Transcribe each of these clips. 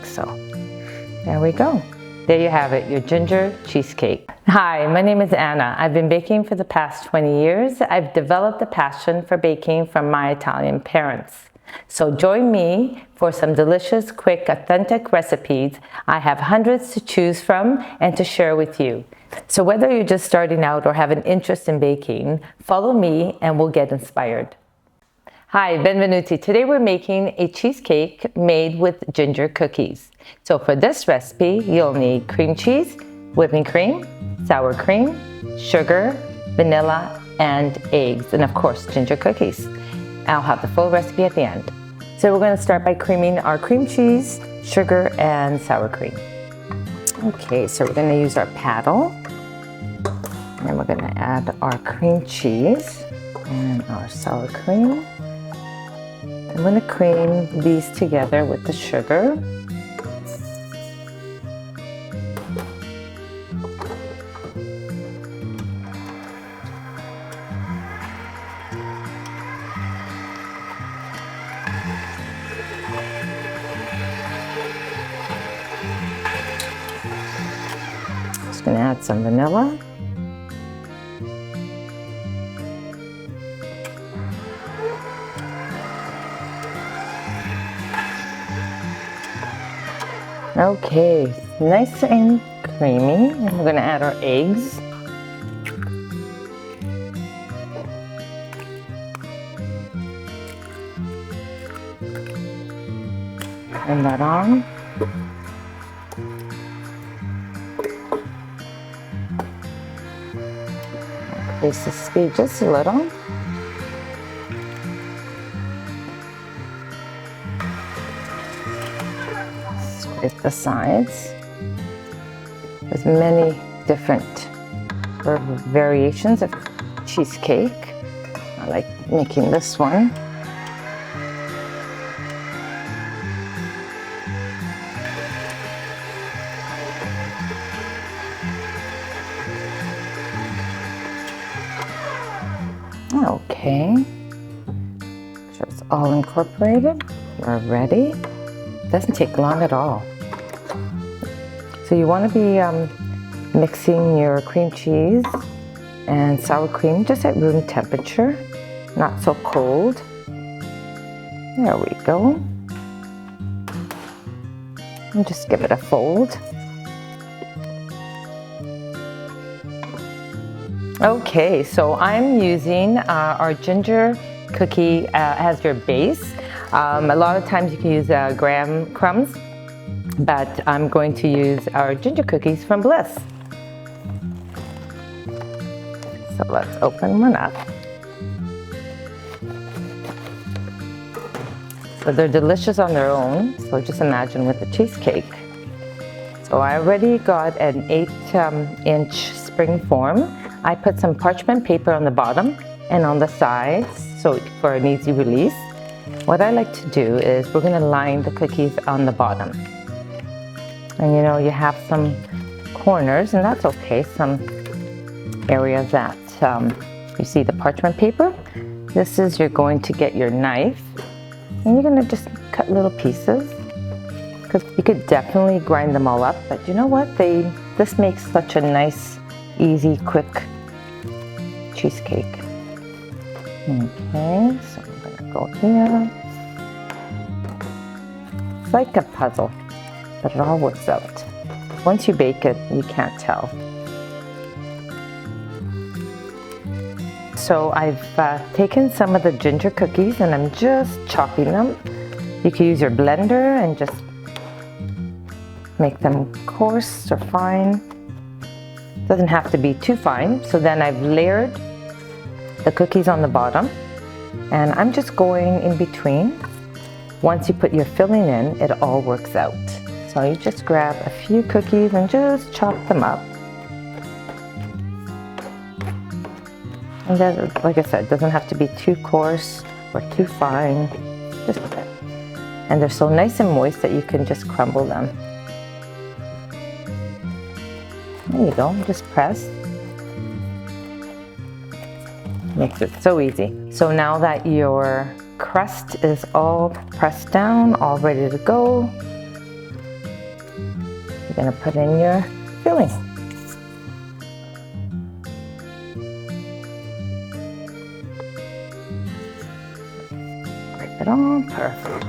So there we go. There you have it, your ginger cheesecake. Hi, my name is Anna. I've been baking for the past 20 years. I've developed a passion for baking from my Italian parents. So join me for some delicious, quick, authentic recipes. I have hundreds to choose from and to share with you. So whether you're just starting out or have an interest in baking, follow me and we'll get inspired. Hi, benvenuti. Today we're making a cheesecake made with ginger cookies. So for this recipe, you'll need cream cheese, whipping cream, sour cream, sugar, vanilla, and eggs, and of course, ginger cookies. I'll have the full recipe at the end. So we're going to start by creaming our cream cheese, sugar, and sour cream. Okay, so we're going to use our paddle, and we're going to add our cream cheese and our sour cream. I'm going to cream these together with the sugar. Just going to add some vanilla. Okay, nice and creamy, and we're going to add our eggs. Turn that on. Increase the speed just a little. Scrape the sides. There's many different variations of cheesecake. I like making this one. Okay, so it's all incorporated. We're ready. Doesn't take long at all. So you want to be mixing your cream cheese and sour cream just at room temperature, not so cold. There we go. And just give it a fold. Okay, so I'm using our ginger cookie as your base. A lot of times you can use graham crumbs, but I'm going to use our ginger cookies from Bliss. So let's open one up. So they're delicious on their own, so just imagine with the cheesecake. So I already got an 8-inch springform. I put some parchment paper on the bottom and on the sides so for an easy release. What I like to do is we're going to line the cookies on the bottom. And you know, you have some corners, and that's okay, some areas that you see the parchment paper. This is, you're going to get your knife and you're going to just cut little pieces, because you could definitely grind them all up, but you know what, this makes such a nice, easy, quick cheesecake. Okay, so I'm going to go here. It's like a puzzle, but it all works out. Once you bake it, you can't tell. So I've taken some of the ginger cookies and I'm just chopping them. You can use your blender and just make them coarse or fine. Doesn't have to be too fine. So then I've layered the cookies on the bottom, and I'm just going in between. Once you put your filling in, it all works out. So you just grab a few cookies and just chop them up. And then, like I said, it doesn't have to be too coarse or too fine, just a bit. And they're so nice and moist that you can just crumble them. There you go, just press. Makes it so easy. So now that your crust is all pressed down, all ready to go, gonna put in your filling. It all perfect.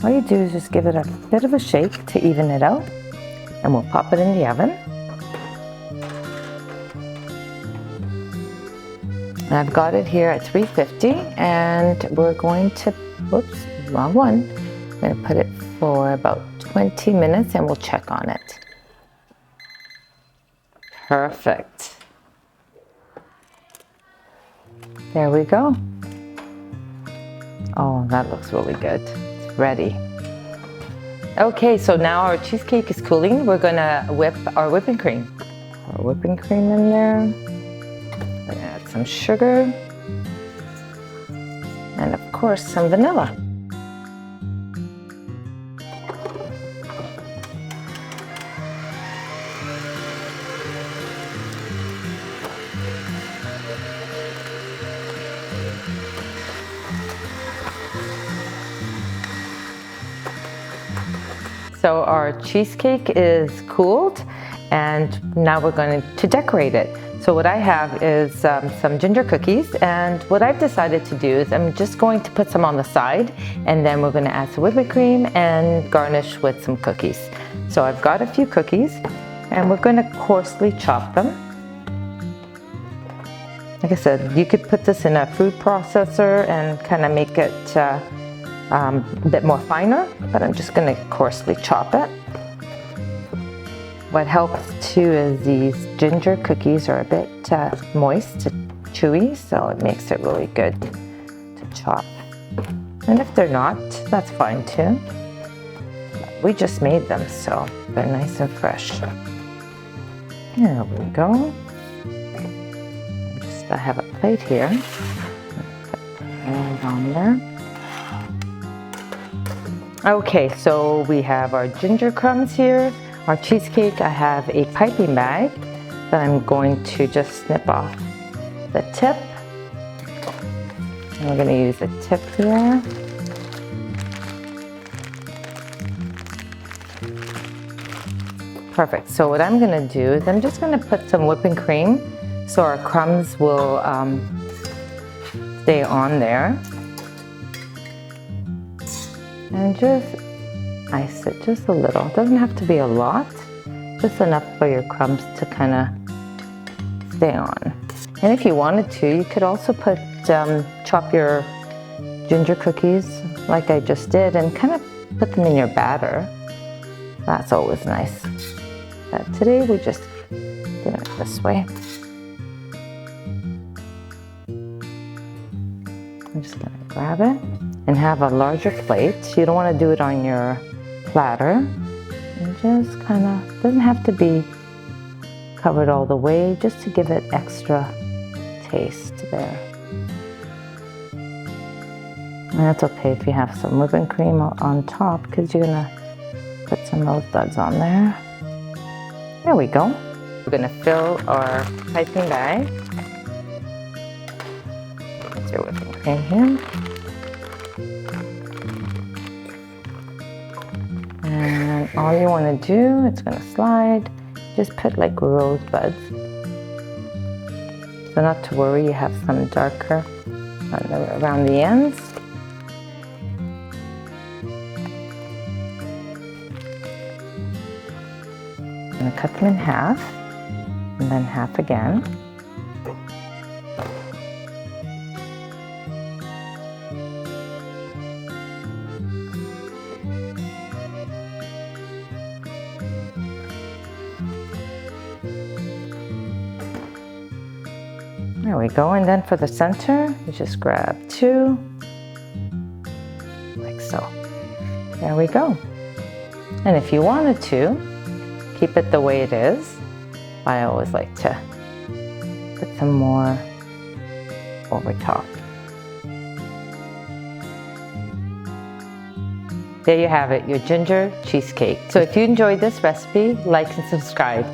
All you do is just give it a bit of a shake to even it out, and we'll pop it in the oven. And I've got it here at 350, and we're going to, whoops, wrong one. I'm going to put it for about 20 minutes and we'll check on it. Perfect. There we go. Oh, that looks really good. It's ready. Okay, so now our cheesecake is cooling. We're gonna whip our whipping cream. Our whipping cream in there. We're gonna add some sugar. And of course, some vanilla. So our cheesecake is cooled, and now we're going to decorate it. So what I have is some ginger cookies, and what I've decided to do is I'm just going to put some on the side, and then we're going to add some whipping cream and garnish with some cookies. So I've got a few cookies, and we're going to coarsely chop them. Like I said, you could put this in a food processor and kind of make it a bit more finer, but I'm just going to coarsely chop it. What helps too is these ginger cookies are a bit moist, chewy, so it makes it really good to chop. And if they're not, that's fine too. We just made them, so they're nice and fresh. There we go. I have a plate here. Put it on there. Okay, so we have our ginger crumbs here, our cheesecake. I have a piping bag that I'm going to just snip off the tip. And we're going to use the tip here. Perfect. So what I'm going to do is I'm just going to put some whipping cream so our crumbs will stay on there. And just ice it just a little. It doesn't have to be a lot, just enough for your crumbs to kind of stay on. And if you wanted to, you could also put chop your ginger cookies like I just did and kind of put them in your batter. That's always nice. But today we just do it this way. I'm just gonna grab it and have a larger plate. You don't want to do it on your platter. And just kind of, doesn't have to be covered all the way, just to give it extra taste there. And that's okay if you have some whipping cream on top, because you're gonna put some rose buds on there. There we go. We're gonna fill our piping bag. That's your whipping cream here. And all you want to do, it's going to slide, just put like rose buds. So not to worry, you have some darker around the ends. I'm going to cut them in half, and then half again. There we go, and then for the center, you just grab two, like so. There we go. And if you wanted to, keep it the way it is. I always like to put some more over top. There you have it, your ginger cheesecake. So if you enjoyed this recipe, like and subscribe.